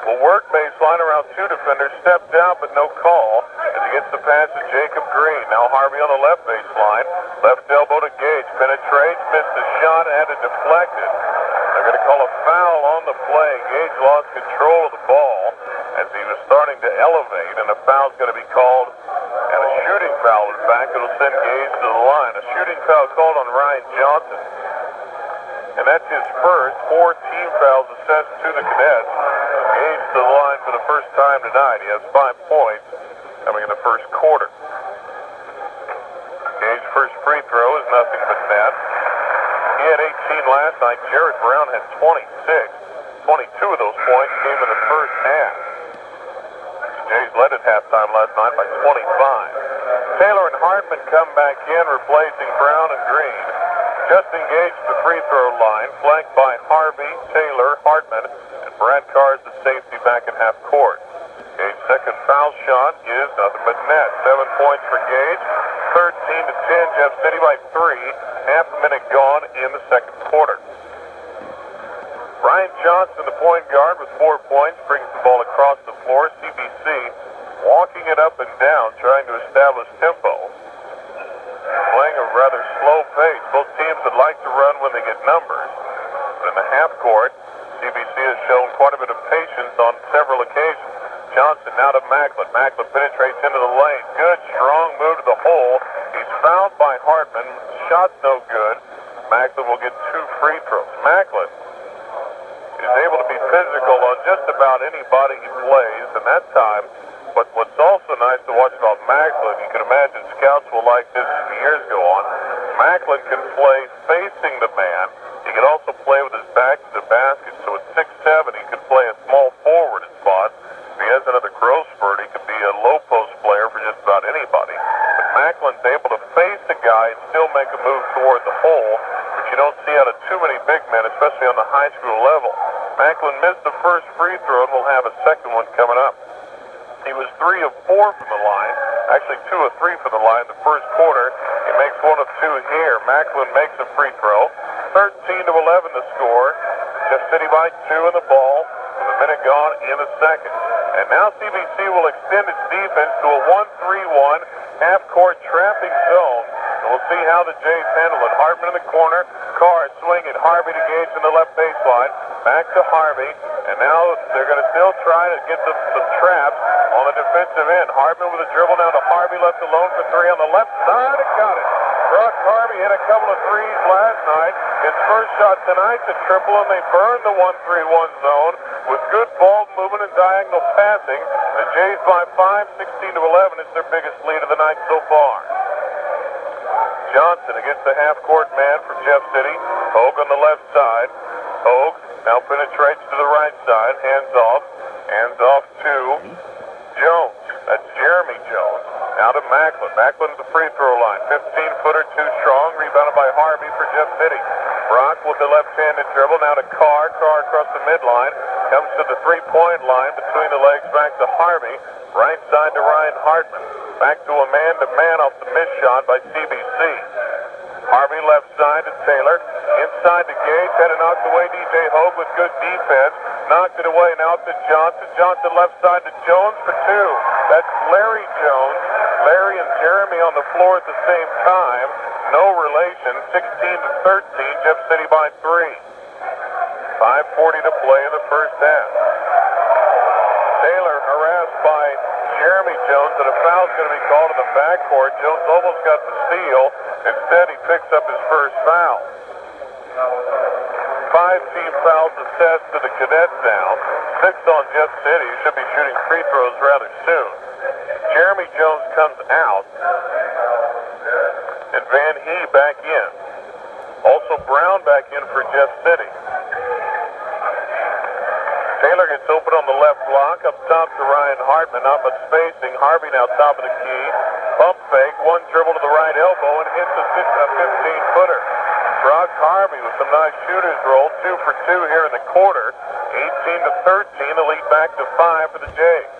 will work baseline around two defenders, stepped out but no call as he gets the pass to Jacob Green. Now Harvey on the left baseline, left elbow to Gage, penetrates, missed the shot, had it deflected. They're going to call a foul on the play. Gage lost control of the ball as he was starting to elevate, and a foul's going to be called, and a shooting foul, in fact, it'll send Gage to the line. A shooting foul called on Ryan Johnson, and that's his first. 4 team fouls assessed to the Cadets. Gage to the line for the first time tonight. He has 5 points coming in the first quarter. Gage's first free throw is nothing but net. He had 18 last night. Jared Brown had 26. 22 of those points came in the first half. Jays led at halftime last night by 25. Taylor and Hartman come back in, replacing Brown and Green. Just engaged the free throw line, flanked by Harvey, Taylor, Hartman, and Brad Carr's the safety back in half court. Gage's second foul shot is nothing but net. 7 points for Gage. 13-10, Jeff City by 3. Half a minute gone in the second quarter. Ryan Johnson, the point guard, with 4 points, brings the ball across the floor. CBC walking it up and down, trying to establish tempo. Playing a rather slow pace. Both teams would like to run when they get numbers. But in the half court, CBC has shown quite a bit of patience on several occasions. Johnson now to Macklin. Macklin penetrates into the lane. Good, strong move to the hole. He's fouled by Hartman. Shot's no good. Macklin will get 2 free throws. Macklin is able to be physical on just about anybody he plays, and that time. But what's also nice to watch about Macklin, you can imagine scouts will like this as the years go on. Macklin can play facing the man. He can also play with his back to the basket. So at 6'7", he could play a small forward spot. If he has another growth spurt, he could be a low post player for just about anybody. But Macklin's able to face the guy and still make a move toward the hole, which you don't see out of too many big men, especially on the high school level. Macklin missed the first free throw and will have a second one coming up. He was 3 of 4 from the line, actually 2 of 3 from the line in the first quarter. He makes 1 of 2 here. Macklin makes a free throw. 13-11 the score. Jeff City by 2 in the ball with a minute gone in the second. And now CBC will extend its defense to a 1-3-1 half-court trapping zone. And we'll see how the Jays handle it. Hartman in the corner. Carr swinging. Harvey to Gage in the left baseline. Back to Harvey. And now they're going to still try to get some traps on the defensive end. Hartman with a dribble now to Harvey, left alone for 3 on the left side, and got it. Brock Harvey hit a couple of threes last night. His first shot tonight's a triple, and they burned the 1-3-1 zone with good ball movement and diagonal passing. The Jays by 5, 16-11. It's their biggest lead of the night so far. Johnson against the half-court man from Jeff City. Hogue on the left side. Hogue now penetrates to the right side. Hands off to Jones. That's Jeremy Jones. Now to Macklin. Macklin at the free throw line. 15-footer, too strong. Rebounded by Harvey for Jeff City. Brock with the left-handed dribble. Now to Carr. Carr across the midline. Comes to the three-point line. Between the legs back to Harvey. Right side to Ryan Hartman. Back to a man-to-man off the missed shot by CBC. Harvey left side to Taylor. Inside to Gage. Had it knocked away. DJ Hogue with good defense. Knocked it away. Now to Johnson. Johnson left side to Jones for 2. That's Larry Jones. Larry and Jeremy on the floor at the same time. No relation. 16-13. Jeff City by 3. 5:40 to play in the first half. Taylor harassed by Jeremy Jones, and a foul's going to be called in the backcourt. Jones almost got the steal. Instead, he picks up his first foul. 5 team fouls assessed to the Cadets now. 6 on Jeff City, who should be shooting free throws rather soon. Jeremy Jones comes out, and Van Hee back in. Also Brown back in for Jeff City. Taylor gets open on the left block, up top to Ryan Hartman, not much spacing. Harvey now top of the key. Pump fake, 1 dribble to the right elbow, and hits a 15-footer. Brock Harvey with some nice shooters roll, 2 for 2 here in the quarter. 18-13, the lead back to 5 for the Jays.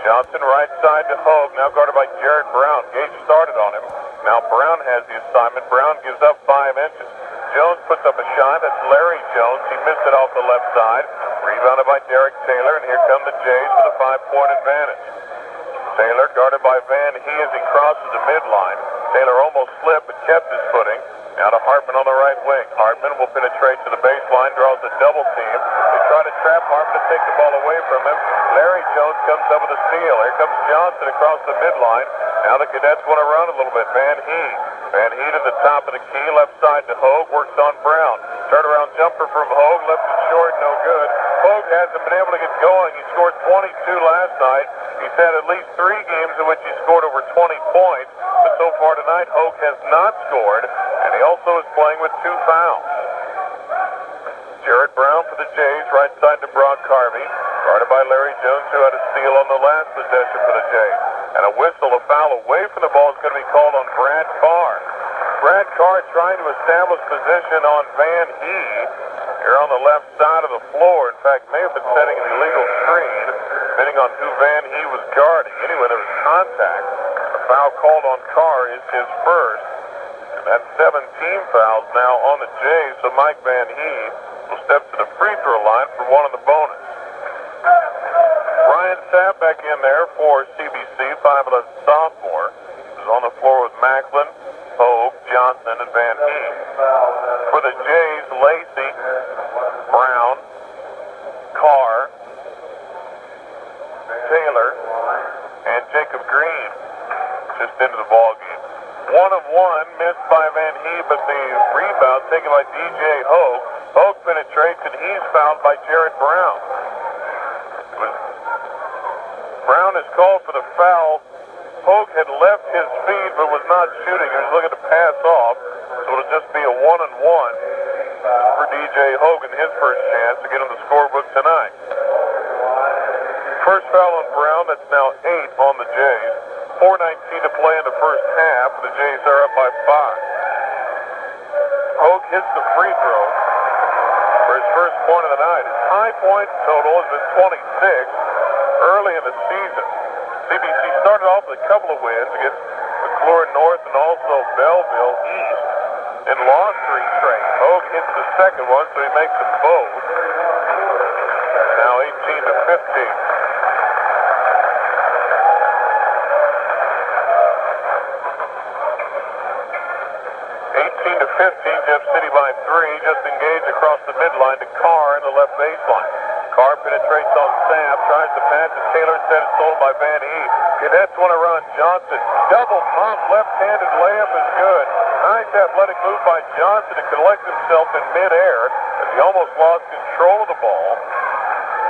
Johnson right side to Hogue, now guarded by Jared Brown. Gage started on him. Now Brown has the assignment. Brown gives up 5 inches. Jones puts up a shot. That's Larry Jones. He missed it off the left side. Rebounded by Derek Taylor, and here come the Jays with a 5-point advantage. Taylor guarded by Van Hee as he crosses the midline. Taylor almost slipped but kept his footing. Now to Hartman on the right wing. Hartman will penetrate to the baseline, draws a double team. They try to trap Hartman to take the ball away from him. Larry Jones comes up with a steal. Here comes Johnson across the midline. Now the Cadets want to run a little bit. Van Hee. Van Hee to the top of the key, left side to Hogue, works on Brown. Turnaround jumper from Hogue, left it short, no good. Hogue hasn't been able to get going. He scored 22 last night. He's had at least 3 games in which he scored over 20 points. But so far tonight, Hogue has not scored, and he also is playing with 2 fouls. Jared Brown for the Jays, right side to Brock Harvey. Guarded by Larry Jones, who had a steal on the last possession for the Jays. And a whistle, a foul away from the ball is going to be called on Brad Carr. Brad Carr trying to establish position on Van Hee here on the left side of the floor. In fact, may have been setting an illegal screen, depending on who Van Hee was guarding. Anyway, there was contact. The foul called on Carr is his first. And that's 17 fouls now on the Jays, so Mike Van Hee will step to the free throw line for one of the bonus. Ryan Sapp back in there for CBC, 5'11" sophomore. Is on the floor with Macklin, Hogue, Johnson, and Van Hee. For the Jays, Lacey, Brown, Carr, Taylor, and Jacob Green just into the ball game. 1 of 1 missed by Van Hee, but the rebound taken by DJ Hogue. Hogue penetrates, and he's fouled by Jared Brown. Brown is called for the foul. Hogue had left his feed but was not shooting. He was looking to pass off. So it'll just be a 1-and-1 for DJ Hogue and his first chance to get on the scorebook tonight. First foul on Brown. That's now 8 on the Jays. 4:19 to play in the first half. The Jays are up by 5. Hogue hits the free throw for his first point of the night. His high point total has been 26. Early in the season, CBC started off with a couple of wins against McClure North and also Belleville East, and lost 3 straight. Hogue hits the second one, so he makes them both. Now 18-15. 18-15, Jeff City by 3. Just engaged across the midline to Carr in the left baseline. Carr penetrates on Sapp, tries to pass to Taylor, instead it's stolen by Van Hee. Cadets want to run. Johnson, double pump, left-handed layup is good. Nice athletic move by Johnson to collect himself in midair as he almost lost control of the ball.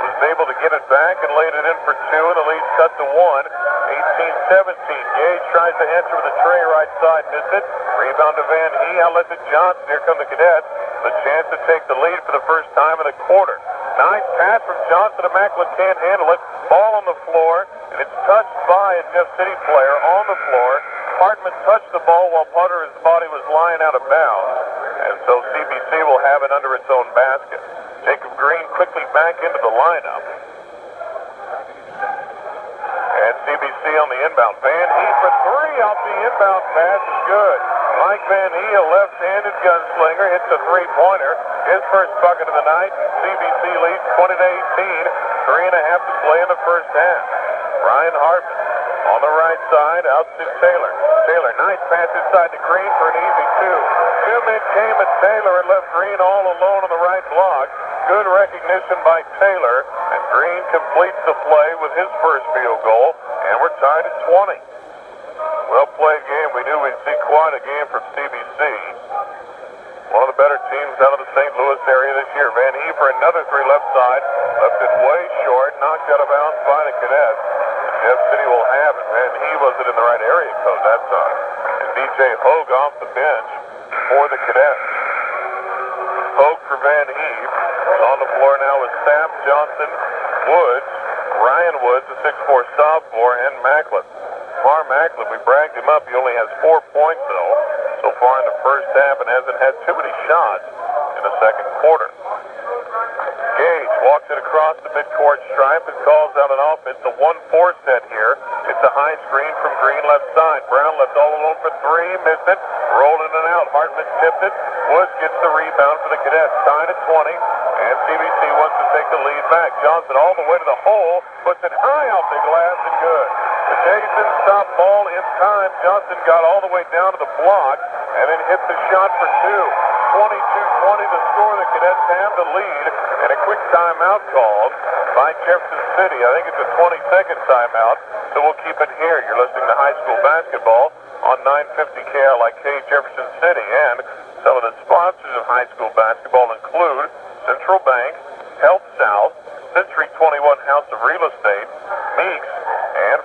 Was able to get it back and laid it in for 2, and the lead cut to 1. 18-17. Gage tries to enter with a tray right side, missed it. Rebound to Van Hee, outlet to Johnson. Here come the Cadets. The chance to take the lead for the first time in the quarter. Nice pass from Johnson to Macklin, can't handle it. Ball on the floor, and it's touched by a Jeff City player on the floor. Hartman touched the ball while Putter's body was lying out of bounds, and so CBC will have it under its own basket. Jacob Green quickly back into the lineup. And CBC on the inbound. Van Hee for 3 off the inbound pass is good. Mike Van Hee, a left-handed gunslinger, hits a 3-pointer. His first bucket of the night. CBC leads 20-18. 3.5 to play in the first half. Ryan Hartman on the right side, out to Taylor. Taylor, nice pass inside to Green for an easy 2. 2-men came at Taylor and left Green all alone on the right block. Good recognition by Taylor, and Green completes the play with his first field goal, and we're tied at 20. Well-played game. We knew we'd see quite a game from CBC. One of the better teams out of the St. Louis area this year. Van Hee for another 3 left side. Left it way short, knocked out of bounds by the Cadets. Jeff City will have it. Van Hee wasn't in the right area code that time. And DJ Hogue off the bench for the Cadets. Hogue for Van Hee. On the floor now with Sapp, Johnson, Woods, Ryan Woods, the 6'4" sophomore, and Macklin. Mar Macklin, we bragged him up. He only has 4 points, though, so far in the first half, and hasn't had too many shots in the second quarter. Gage walks it across the midcourt stripe and calls out an offense. A 1-4 set here. It's a high screen from Green left side. Brown left all alone for three. Missed it. Rolling it out. Hartman tipped it. Woods gets the rebound for the Cadets. Tied at 20. And CBC wants to take the lead back. Johnson all the way to the hole. Puts it high off the glass and good. The Jason stopped ball in time. Johnson got all the way down to the block and then hit the shot for two. 22-20 the score. The Cadets have the lead, and a quick timeout called by Jefferson City. I think it's a 20-second timeout, so we'll keep it here. You're listening to high school basketball on 950 KLIK Jefferson City, and some of the sponsors of high school basketball include Central Bank, Health South, Century 21 House of Real Estate, Meeks, and